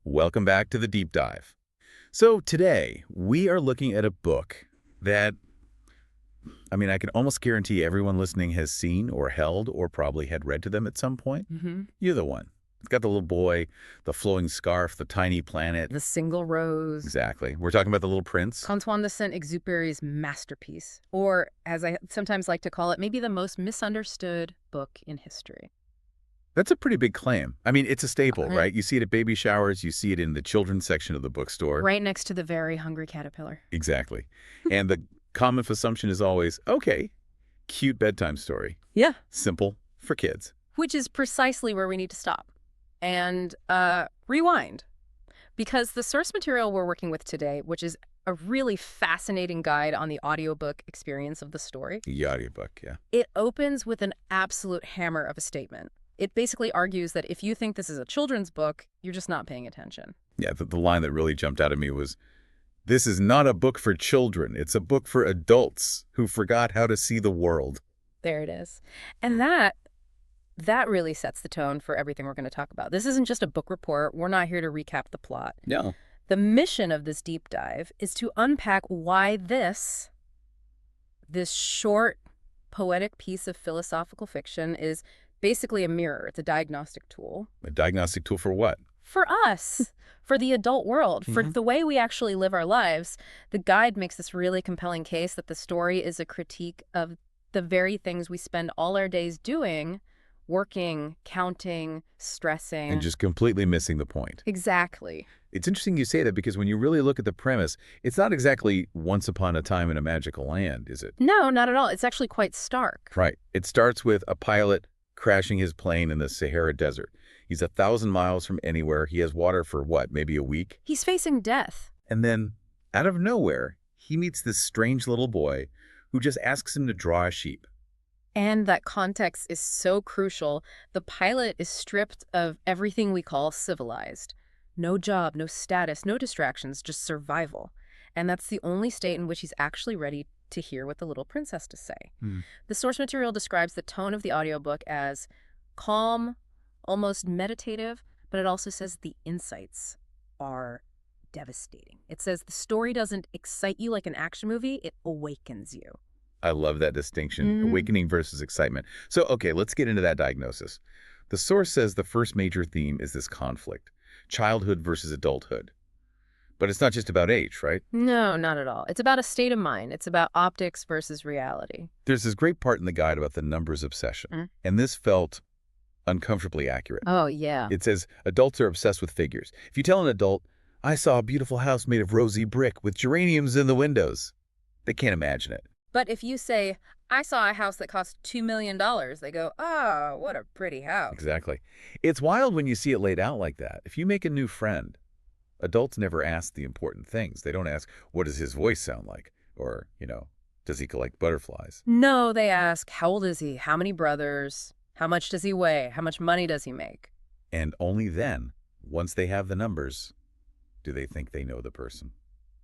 Welcome back to the Deep Dive. So today, we are looking at a book that, I can almost guarantee everyone listening has seen or held or probably had read to them at some point. You're the one. It's got the little boy, the flowing scarf, the tiny planet. The Single Rose. Exactly. We're talking about The Little Prince. Antoine de Saint-Exupéry's masterpiece, or as I sometimes like to call it, maybe the most misunderstood book in history. That's a pretty big claim. It's a staple, right? You see it at baby showers. You see it in the children's section of the bookstore. Right next to the Very Hungry Caterpillar. Exactly. And the common assumption is always, okay, cute bedtime story. Yeah. Simple for kids. Which is precisely where we need to stop and rewind. Because the source material we're working with today, which is a really fascinating guide on the audiobook experience of the story. The audiobook, yeah. It opens with an absolute hammer of a statement. It basically argues that if you think this is a children's book, you're just not paying attention. Yeah, the line that really jumped out at me was, this is not a book for children. It's a book for adults who forgot how to see the world. There it is. And that really sets the tone for everything we're going to talk about. This isn't just a book report. We're not here to recap the plot. No. The mission of this deep dive is to unpack why this short, poetic piece of philosophical fiction is basically a mirror. It's a diagnostic tool. A diagnostic tool for what? For us, for the adult world, for the way we actually live our lives. The guide makes this really compelling case that the story is a critique of the very things we spend all our days doing, working, counting, stressing. And just completely missing the point. Exactly. It's interesting you say that because when you really look at the premise, it's not exactly once upon a time in a magical land, is it? No, not at all. It's actually quite stark. Right. It starts with a pilot crashing his plane in the Sahara Desert. He's 1,000 miles from anywhere. He has water for what, maybe a week? He's facing death. And then, out of nowhere, he meets this strange little boy who just asks him to draw a sheep. And that context is so crucial. The pilot is stripped of everything we call civilized. No job, no status, no distractions, just survival. And that's the only state in which he's actually ready to hear what the little prince has to say. The source material describes the tone of the audiobook as calm, almost meditative, but it also says the insights are devastating. It says the story doesn't excite you like an action movie, it awakens you. I love that distinction, awakening versus excitement. So, okay, let's get into that diagnosis. The source says the first major theme is this conflict, childhood versus adulthood. But it's not just about age, right? No, not at all. It's about a state of mind. It's about optics versus reality. There's this great part in the guide about the numbers obsession, and this felt uncomfortably accurate. Oh, yeah. It says adults are obsessed with figures. If you tell an adult, I saw a beautiful house made of rosy brick with geraniums in the windows, they can't imagine it. But if you say, I saw a house that cost $2 million, they go, oh, what a pretty house. Exactly. It's wild when you see it laid out like that. If you make a new friend, adults never ask the important things. They don't ask, what does his voice sound like? Or, does he collect butterflies? No, they ask, how old is he? How many brothers? How much does he weigh? How much money does he make? And only then, once they have the numbers, do they think they know the person.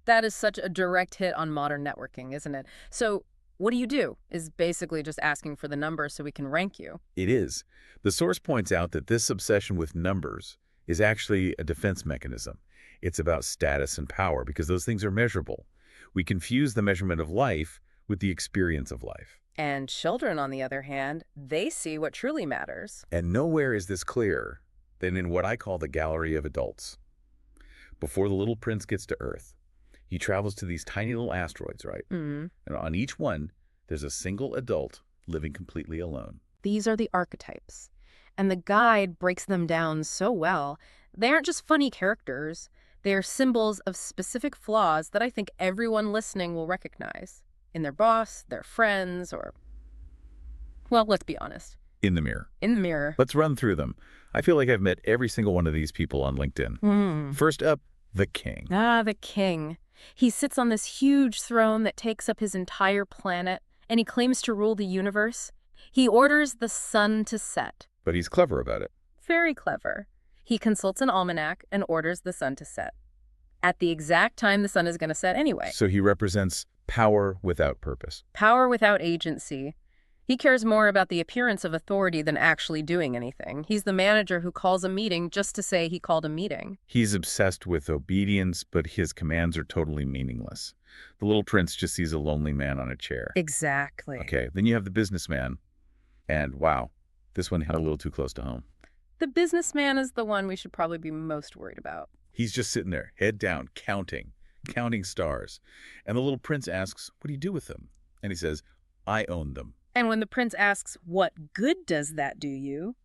That is such a direct hit on modern networking, isn't it? So what do you do? Is basically just asking for the numbers so we can rank you. It is. The source points out that this obsession with numbers is actually a defense mechanism. It's about status and power because those things are measurable. We confuse the measurement of life with the experience of life. And children, on the other hand, they see what truly matters. And nowhere is this clearer than in what I call the gallery of adults. Before the little prince gets to Earth, he travels to these tiny little asteroids, right? And on each one, there's a single adult living completely alone. These are the archetypes. And the guide breaks them down so well. They aren't just funny characters. They are symbols of specific flaws that I think everyone listening will recognize. In their boss, their friends, or, well, let's be honest. In the mirror. In the mirror. Let's run through them. I feel like I've met every single one of these people on LinkedIn. First up, the king. The king. He sits on this huge throne that takes up his entire planet, and he claims to rule the universe. He orders the sun to set. But he's clever about it. Very clever. He consults an almanac and orders the sun to set at the exact time the sun is going to set anyway. So he represents power without purpose. Power without agency. He cares more about the appearance of authority than actually doing anything. He's the manager who calls a meeting just to say he called a meeting. He's obsessed with obedience, but his commands are totally meaningless. The little prince just sees a lonely man on a chair. Exactly. Okay, then you have the businessman, and wow, this one hit a little too close to home. The businessman is the one we should probably be most worried about. He's just sitting there, head down, counting stars. And the little prince asks, what do you do with them? And he says, I own them. And when the prince asks, what good does that do you?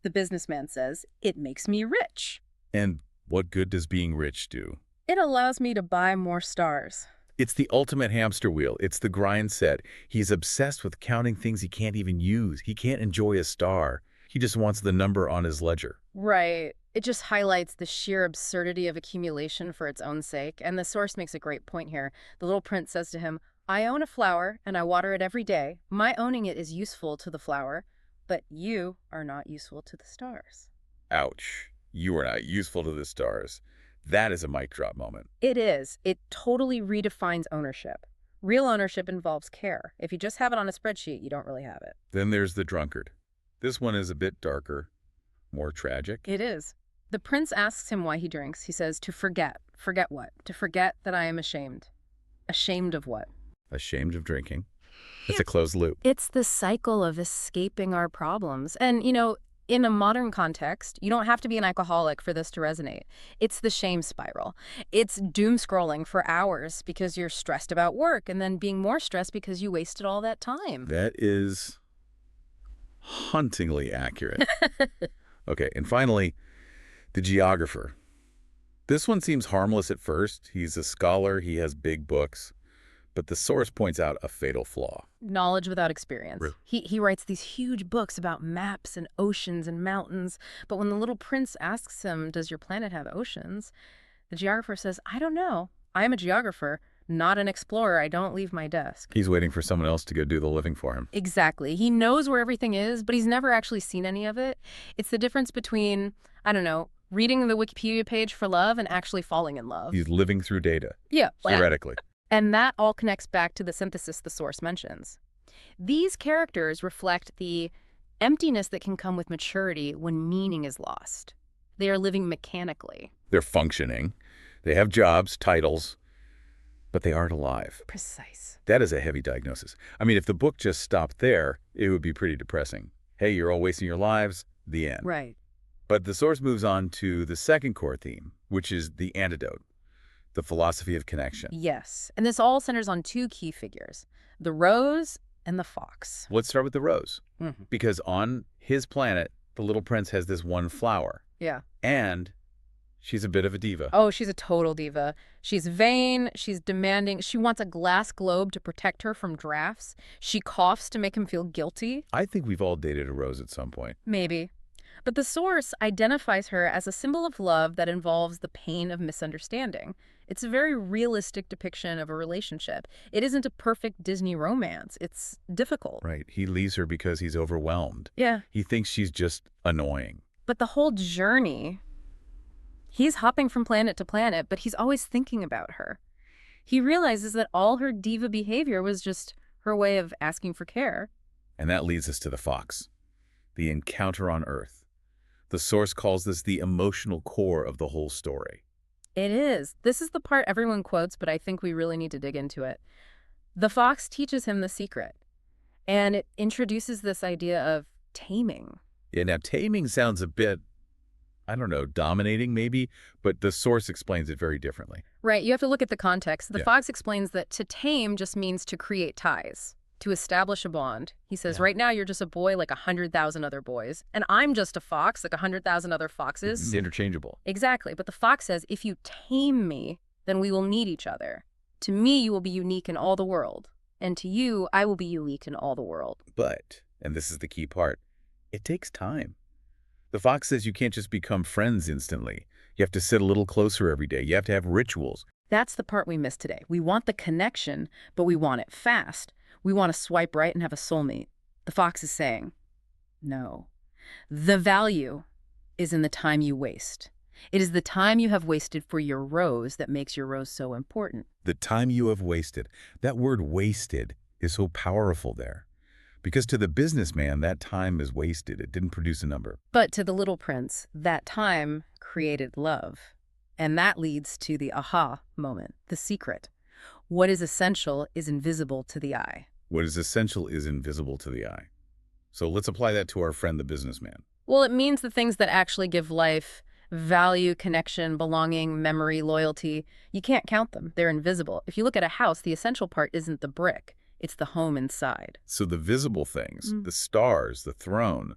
The businessman says, it makes me rich. And what good does being rich do? It allows me to buy more stars. It's the ultimate hamster wheel. It's the grind set. He's obsessed with counting things he can't even use. He can't enjoy a star. He just wants the number on his ledger. Right. It just highlights the sheer absurdity of accumulation for its own sake. And the source makes a great point here. The little prince says to him, I own a flower and I water it every day. My owning it is useful to the flower, but you are not useful to the stars. Ouch. You are not useful to the stars. That is a mic drop moment. It is. It totally redefines ownership. Real ownership involves care. If you just have it on a spreadsheet, you don't really have it. Then there's the drunkard. This one is a bit darker, more tragic. It is. The prince asks him why he drinks. He says, to forget. Forget what? To forget that I am ashamed. Ashamed of what? Ashamed of drinking. It's a closed loop. It's the cycle of escaping our problems. And, in a modern context, you don't have to be an alcoholic for this to resonate. It's the shame spiral. It's doom scrolling for hours because you're stressed about work and then being more stressed because you wasted all that time. That is hauntingly accurate. Okay, and finally, the geographer. This one seems harmless at first. He's a scholar. He has big books. But the source points out a fatal flaw. Knowledge without experience. Really? He writes these huge books about maps and oceans and mountains, but when the little prince asks him, does your planet have oceans? The geographer says, I don't know. I am a geographer, not an explorer. I don't leave my desk. He's waiting for someone else to go do the living for him. Exactly. He knows where everything is, but he's never actually seen any of it. It's the difference between, I don't know, reading the Wikipedia page for love and actually falling in love. He's living through data. Yeah. Theoretically. And that all connects back to the synthesis the source mentions. These characters reflect the emptiness that can come with maturity when meaning is lost. They are living mechanically. They're functioning. They have jobs, titles, but they aren't alive. Precise. That is a heavy diagnosis. I mean, if the book just stopped there, it would be pretty depressing. Hey, you're all wasting your lives, the end. Right. But the source moves on to the second core theme, which is the antidote. The philosophy of connection. Yes. And this all centers on two key figures, the rose and the fox. Let's start with the rose. Mm-hmm. Because on his planet, the little prince has this one flower. Yeah. And she's a bit of a diva. Oh, she's a total diva. She's vain. She's demanding. She wants a glass globe to protect her from drafts. She coughs to make him feel guilty. I think we've all dated a rose at some point. Maybe. But the source identifies her as a symbol of love that involves the pain of misunderstanding. It's a very realistic depiction of a relationship. It isn't a perfect Disney romance. It's difficult. Right. He leaves her because he's overwhelmed. Yeah. He thinks she's just annoying. But the whole journey, he's hopping from planet to planet, but he's always thinking about her. He realizes that all her diva behavior was just her way of asking for care. And that leads us to the fox, the encounter on Earth. The source calls this the emotional core of the whole story. It is. This is the part everyone quotes, but I think we really need to dig into it. The fox teaches him the secret, and it introduces this idea of taming. Yeah, now taming sounds a bit, I don't know, dominating maybe, but the source explains it very differently. Right, you have to look at the context. The Yeah. fox explains that to tame just means to create ties, to establish a bond. He says, Yeah. right now you're just a boy like 100,000 other boys, and I'm just a fox like 100,000 other foxes. Interchangeable. Exactly, but the fox says, if you tame me, then we will need each other. To me, you will be unique in all the world, and to you, I will be unique in all the world. But, and this is the key part, it takes time. The fox says you can't just become friends instantly. You have to sit a little closer every day. You have to have rituals. That's the part we missed today. We want the connection, but we want it fast. We want to swipe right and have a soulmate. The fox is saying, no. The value is in the time you waste. It is the time you have wasted for your rose that makes your rose so important. The time you have wasted. That word wasted is so powerful there. Because to the businessman, that time is wasted. It didn't produce a number. But to the little prince, that time created love. And that leads to the aha moment, the secret. What is essential is invisible to the eye. What is essential is invisible to the eye. So let's apply that to our friend, the businessman. Well, it means the things that actually give life value, connection, belonging, memory, loyalty. You can't count them. They're invisible. If you look at a house, the essential part isn't the brick. It's the home inside. So the visible things, the stars, the throne,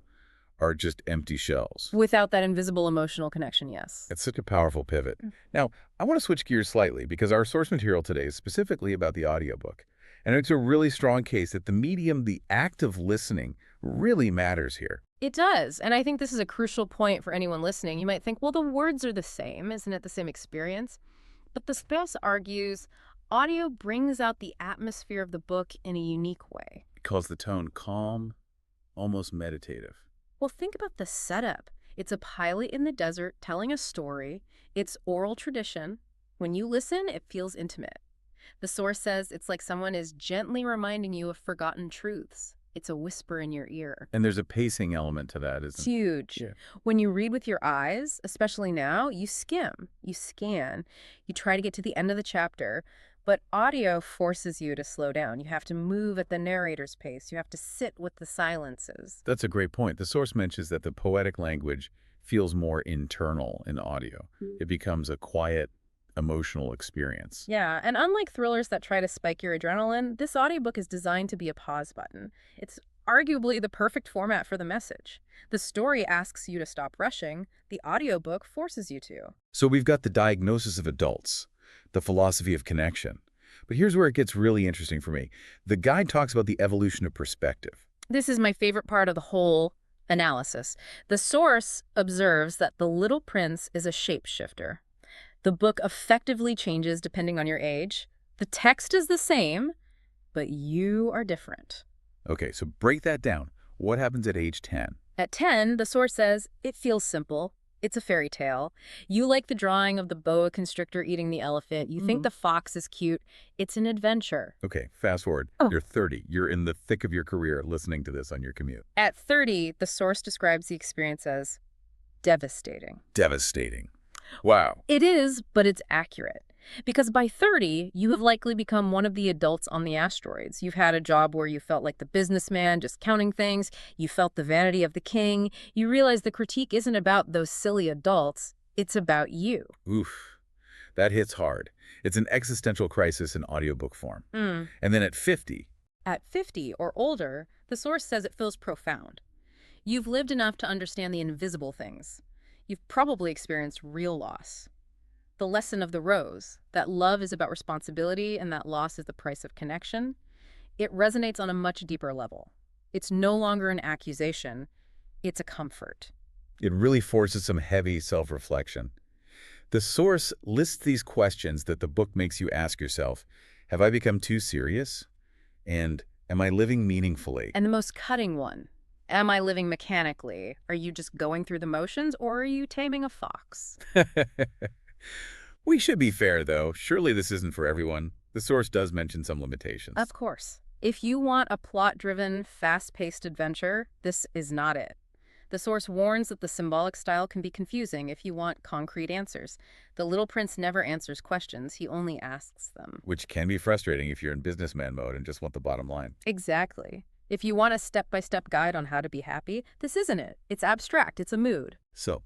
are just empty shells. Without that invisible emotional connection, yes. It's such a powerful pivot. Now, I want to switch gears slightly because our source material today is specifically about the audiobook. And it's a really strong case that the medium, the act of listening, really matters here. It does. And I think this is a crucial point for anyone listening. You might think, well, the words are the same. Isn't it the same experience? But the spouse argues audio brings out the atmosphere of the book in a unique way. It calls the tone calm, almost meditative. Well, think about the setup. It's a pilot in the desert telling a story. It's oral tradition. When you listen, it feels intimate. The source says it's like someone is gently reminding you of forgotten truths. It's a whisper in your ear. And there's a pacing element to that, It's isn't it? huge. Yeah. When you read with your eyes, especially now, you skim, you scan, you try to get to the end of the chapter, but audio forces you to slow down. You have to move at the narrator's pace. You have to sit with the silences. That's a great point. The source mentions that the poetic language feels more internal in audio. It becomes a quiet, emotional experience. Yeah, and unlike thrillers that try to spike your adrenaline, this audiobook is designed to be a pause button. It's arguably the perfect format for the message. The story asks you to stop rushing. The audiobook forces you to. So we've got the diagnosis of adults, the philosophy of connection. But here's where it gets really interesting for me. The guide talks about the evolution of perspective. This is my favorite part of the whole analysis. The source observes that the little prince is a shapeshifter. The book effectively changes depending on your age. The text is the same, but you are different. Okay, so break that down. What happens at age 10? At 10, the source says, it feels simple. It's a fairy tale. You like the drawing of the boa constrictor eating the elephant. You think the fox is cute. It's an adventure. Okay, fast forward. You're 30. You're in the thick of your career listening to this on your commute. At 30, the source describes the experience as devastating. Devastating. Wow. It is, but it's accurate. Because by 30, you have likely become one of the adults on the asteroids. You've had a job where you felt like the businessman, just counting things. You felt the vanity of the king. You realize the critique isn't about those silly adults. It's about you. Oof. That hits hard. It's an existential crisis in audiobook form. And then at 50, At 50 or older, the source says it feels profound. You've lived enough to understand the invisible things. You've probably experienced real loss. The lesson of the rose, that love is about responsibility and that loss is the price of connection, it resonates on a much deeper level. It's no longer an accusation, it's a comfort. it really forces some heavy self-reflection. The source lists these questions that the book makes you ask yourself. Have I become too serious? And am I living meaningfully? And the most cutting one, am I living mechanically? Are you just going through the motions, or are you taming a fox? We should be fair, though. Surely this isn't for everyone. The source does mention some limitations. Of course. If you want a plot-driven, fast-paced adventure, this is not it. The source warns that the symbolic style can be confusing if you want concrete answers. The Little Prince never answers questions, he only asks them. Which can be frustrating if you're in businessman mode and just want the bottom line. Exactly. If you want a step-by-step guide on how to be happy, this isn't it. It's abstract, it's a mood. So,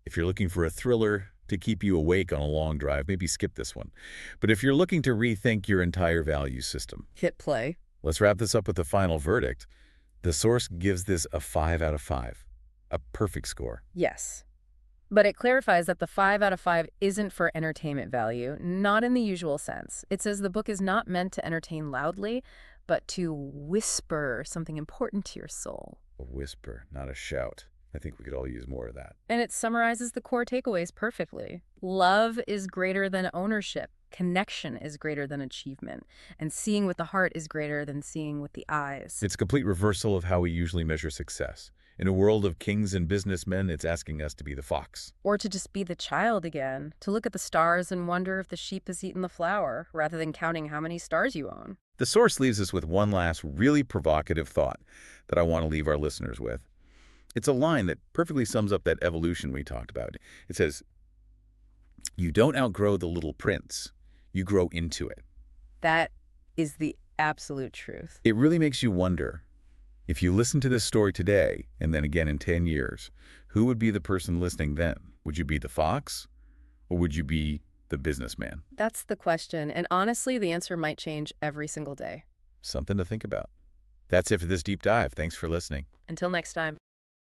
if you're looking for a thriller to keep you awake on a long drive, maybe skip this one. But if you're looking to rethink your entire value system, Hit play. let's wrap this up with the final verdict. The source gives this a 5 out of 5. A perfect score. Yes. But it clarifies that the 5 out of 5 isn't for entertainment value, not in the usual sense. It says the book is not meant to entertain loudly, but to whisper something important to your soul. A whisper, not a shout. I think we could all use more of that. And it summarizes the core takeaways perfectly. Love is greater than ownership. Connection is greater than achievement. And seeing with the heart is greater than seeing with the eyes. It's a complete reversal of how we usually measure success. In a world of kings and businessmen, it's asking us to be the fox. Or to just be the child again, to look at the stars and wonder if the sheep has eaten the flower, rather than counting how many stars you own. The source leaves us with one last really provocative thought that I want to leave our listeners with. It's a line that perfectly sums up that evolution we talked about. It says, "You don't outgrow the little prince. You grow into it." That is the absolute truth. It really makes you wonder, if you listen to this story today and then again in 10 years, who would be the person listening then? Would you be the fox or would you be the businessman? That's the question, and honestly, the answer might change every single day. Something to think about. That's it for this deep dive. Thanks for listening. Until next time.